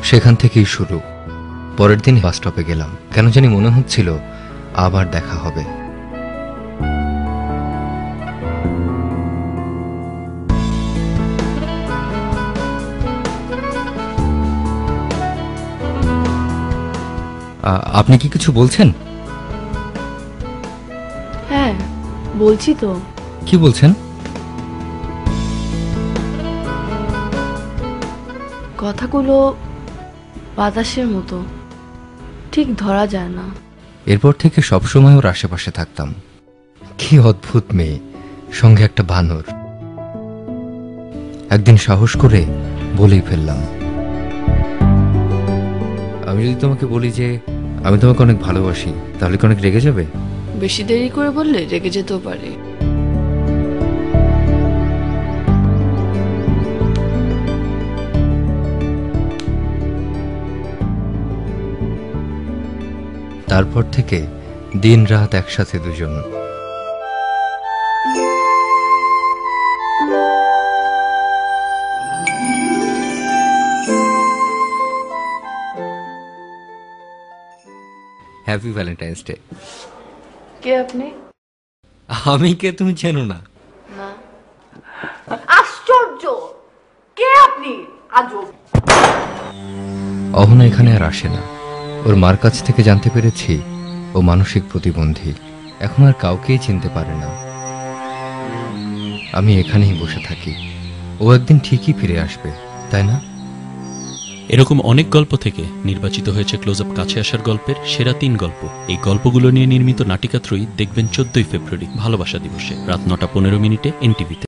সেখান থেকেই শুরু। পরের দিন বাস স্টপে গেলাম, কেন জানি মনে হচ্ছিল আবার দেখা হবে। আপনি কি কিছু বলছেন? হ্যাঁ বলছি তো। কি বলছেন? কথাগুলো বাতাসের মতো, ঠিক ধরা যায় না। এরপর থেকে সবসময় ওর আশেপাশে থাকতাম। কি অদ্ভুত মেয়ে, সঙ্গে একটা বানর। একদিন সাহস করে বলেই ফেললাম, আমি যদি তোমাকে বলি যে আমি তোমাকে অনেক ভালোবাসি, তাহলে কি অনেক রেগে যাবে? বেশি দেরি করে বললে রেগে যেতেও পারে। তারপর থেকে দিন রাত একসাথে দুজন। Happy Valentine's day. কে আপনি? আমি কে তুমি চেনো না? না। আশ্চর্য, কে আপনি? আজব। অহনা এখানে আর আসে না। ওর মার কাছ থেকে জানতে পেরেছি ও মানসিক প্রতিবন্ধী, এখন আর কাউকেই চিনতে পারে না। আমি এখানেই বসে থাকি, ও একদিন ঠিকই ফিরে আসবে, তাই না? এরকম অনেক গল্প থেকে নির্বাচিত হয়েছে ক্লোজ আপ কাছে আসার গল্পের সেরা ৩ গল্প। এই গল্পগুলো নিয়ে নির্মিত নাটিকা ত্রয়ী দেখবেন 14ই ফেব্রুয়ারি ভালোবাসা দিবসে রাত 9টা 15 মিনিটে এনটিভিতে।